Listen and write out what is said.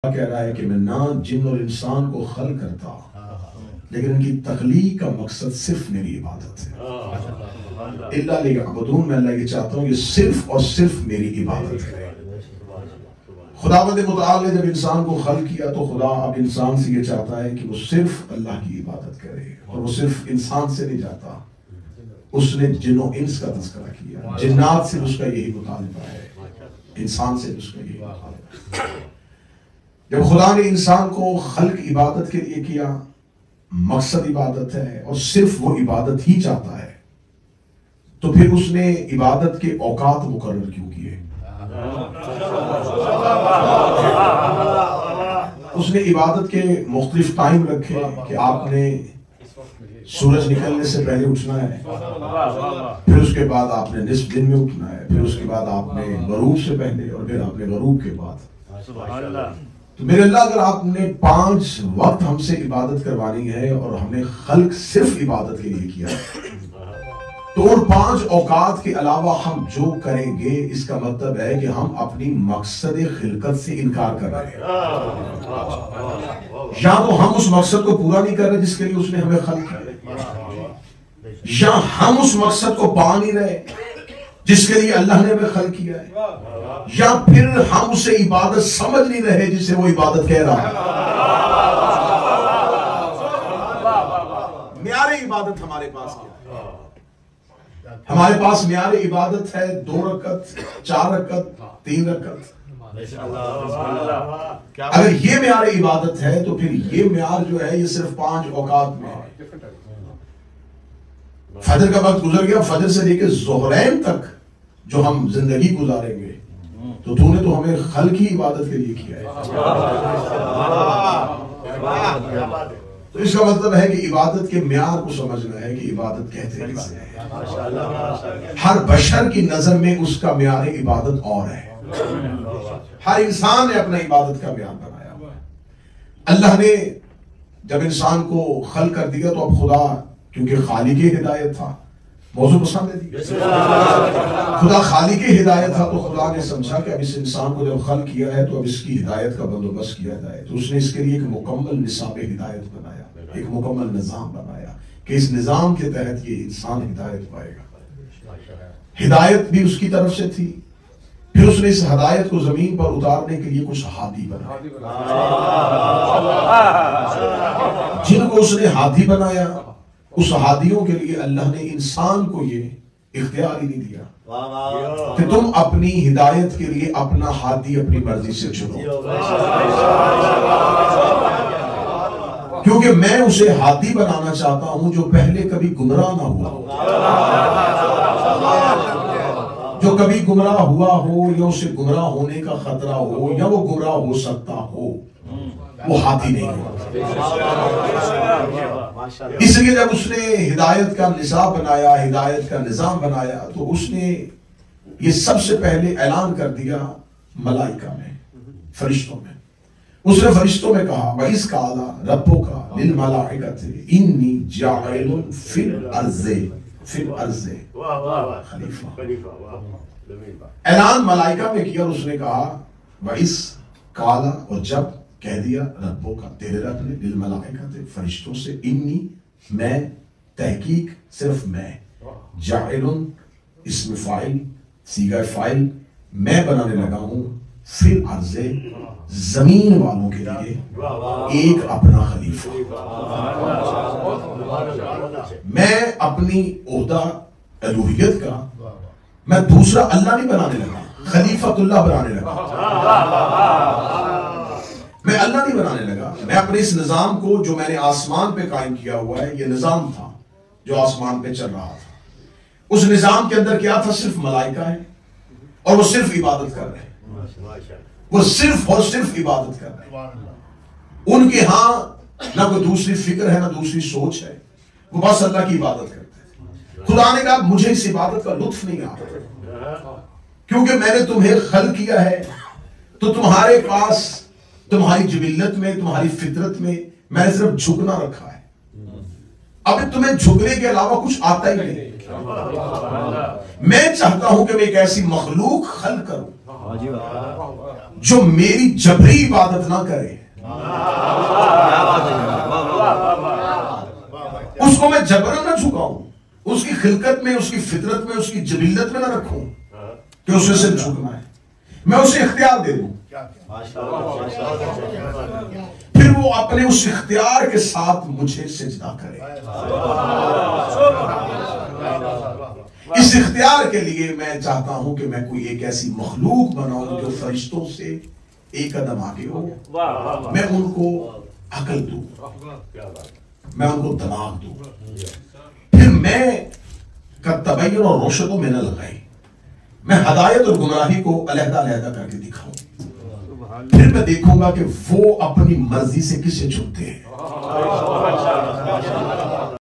कह रहा है कि मैं ना जिन और इंसान को खल करता, लेकिन इनकी तख्लीक का मकसद सिर्फ मेरी इबादत है। इल्ला लियअबुदून, मैं अल्लाह ये चाहता हूँ कि सिर्फ और सिर्फ मेरी इबादत करे। खुदावंद मुतआल ने जब इंसान को खल किया तो खुदा अब इंसान से ये चाहता है कि वो सिर्फ अल्लाह की इबादत करे, और वो सिर्फ इंसान से नहीं जाता, उसने जिन्नो इंस का तज़किरा किया, जिन्नात से उसका यही मुतालिबा है, इंसान से उसका यही मुतालिबा है। जब खुदा ने इंसान को खल्क इबादत के लिए किया, मकसद इबादत है और सिर्फ वो इबादत ही चाहता है, तो फिर उसने इबादत के औकात मुकर्रर क्यों किए? उसने इबादत के मुख्तलिफ टाइम रखे कि आपने सूरज निकलने से पहले उठना है, फिर उसके बाद आपने निस्फ दिन में उठना है, फिर उसके बाद आपने गरूब से पहले, और फिर आपने गरूब के बाद। तो मेरे अल्लाह, अगर आपने 5 वक्त हमसे इबादत करवानी है और हमने खल्क सिर्फ इबादत के लिए किया, तो उन 5 औकात के अलावा हम जो करेंगे, इसका मतलब है कि हम अपनी मकसद खिलकत से इनकार कर रहे हैं। या तो हम उस मकसद को पूरा नहीं कर रहे जिसके लिए उसने हमें खल्क किया, या हम उस मकसद को पा नहीं रहे जिसके लिए अल्लाह ने हमें खल्क किया है, या फिर हम उसे इबादत समझ नहीं रहे जिसे वो इबादत कह रहा है। म्यारे इबादत हमारे पास क्या है? हमारे पास म्यारे इबादत है 2 रकत, 4 रकत, 3 रकत। अगर ये म्यारे इबादत है तो फिर ये म्यार जो है ये सिर्फ 5 औकात में है। फजर का वक्त गुजर गया, फजर से लेकर ज़ोहरैन तक जो हम जिंदगी गुजारेंगे, तो तूने तो हमें खल की इबादत के लिए किया है। तो इसका मतलब है कि इबादत के म्यार को समझना है कि इबादत कहते किसे है। हर बशर की नजर में उसका म्यार इबादत और है। हर इंसान ने अपना इबादत का म्यार बनाया हुआ है। अल्लाह ने जब इंसान को खल कर दिया तो अब खुदा, क्योंकि खालिक हिदायत था, मौजू पसंद है, खुदा खालिक हिदायत था, तो खुदा ने समझा कि अब इस इंसान को जब खल किया है तो अब इसकी हिदायत का बंदोबस्त किया जाए। तो उसने इसके लिए एक मुकम्मल निसाब हिदायत बनाया, एक मुकम्मल निज़ाम बनाया कि इस निज़ाम के तहत ये इंसान हिदायत पाएगा। हिदायत भी उसकी तरफ से थी, फिर उसने इस हिदायत को जमीन पर उतारने के लिए कुछ हादी बनाए, जिनको उसने हादी बनाया। उस हादियों के लिए अल्लाह ने इंसान को ये इख्तियार ही नहीं दिया कि तुम अपनी हिदायत के लिए अपना हादी अपनी मर्जी से चुनो, क्योंकि मैं उसे हादी बनाना चाहता हूं जो पहले कभी गुमराह ना हुआ, जो कभी गुमराह हुआ हो या उसे गुमराह होने का खतरा हो या वो गुमराह हो सकता हो, वो हादी नहीं हो। इसलिए जब उसने हिदायत का निसाब बनाया, हिदायत का निजाम बनाया, तो उसने ये सबसे पहले ऐलान कर दिया मलाइका में, फरिश्तों में। उसने फरिश्तों में कहा, वइज़ क़ाला रब्बुका लिल मलाइकति इन्नी जाइलुन फिल अर्ज़े खलीफा। ऐलान मलाइका में किया, उसने कहा वइज़ क़ाला, और जब कह दिया रब्बों का, तेरे रब ने, लिल मलाइकति फरिश्तों से, इन्नी मैं, तहकीक सिर्फ मैं, जाइलुन इसमें फाइल, सीगा फाइल, मैं बनाने लगा हूं, फिल अर्ज़े जमीन वालों के लिए एक अपना खलीफा। मैं अपनी ओहदा अलूहियत का मैं दूसरा अल्लाह नहीं बनाने लगा, खलीफतुल्लाह बनाने लगा। मैं अल्लाह नहीं बनाने लगा, मैं अपने इस निजाम को जो मैंने आसमान पे कायम किया हुआ है, ये निजाम था जो आसमान पे चल रहा था। उस निजाम के अंदर क्या था? सिर्फ मलाइका है और वो सिर्फ इबादत कर रहे हैं, वो सिर्फ और सिर्फ इबादत कर रहे हैं। उनके यहां ना कोई दूसरी फिक्र है, ना दूसरी सोच है, वो बस अल्लाह की इबादत करते हैं। खुदा ने कहा मुझे इस इबादत का लुत्फ नहीं आता, क्योंकि मैंने तुम्हें खल किया है, तो तुम्हारे पास, तुम्हारी जिबिल्लत में, तुम्हारी फितरत में मैंने सिर्फ झुकना रखा है। अब तुम्हें झुकने के अलावा कुछ आता ही नहीं। मैं चाहता हूं कि मैं एक ऐसी मखलूक खल करूं जो मेरी जबरी इबादत ना करे, उसको मैं जबरन ना झुकाऊं, उसकी खिलकत में, उसकी फितरत में, उसकी जबिल्लत में ना रखूं कि उसे सिर्फ झुकना है, मैं उसे इख्तियार दे दूं। फिर वो अपने उस इख्तियार के साथ मुझे सिजदा करे। इस इख्तियार के लिए मैं चाहता हूं कि मैं कोई एक ऐसी मखलूक बनाऊं जो फरिश्तों से एक कदम आगे हो। मैं उनको अकल दूं, मैं उनको दिमाग दूं। फिर मैं का तबय्युन और रोशतो में न लगाई, मैं हदायत और गुमराही को अलहदा-अलहदा करके दिखाऊं। फिर मैं देखूंगा कि वो अपनी मर्जी से किसे चुनते हैं।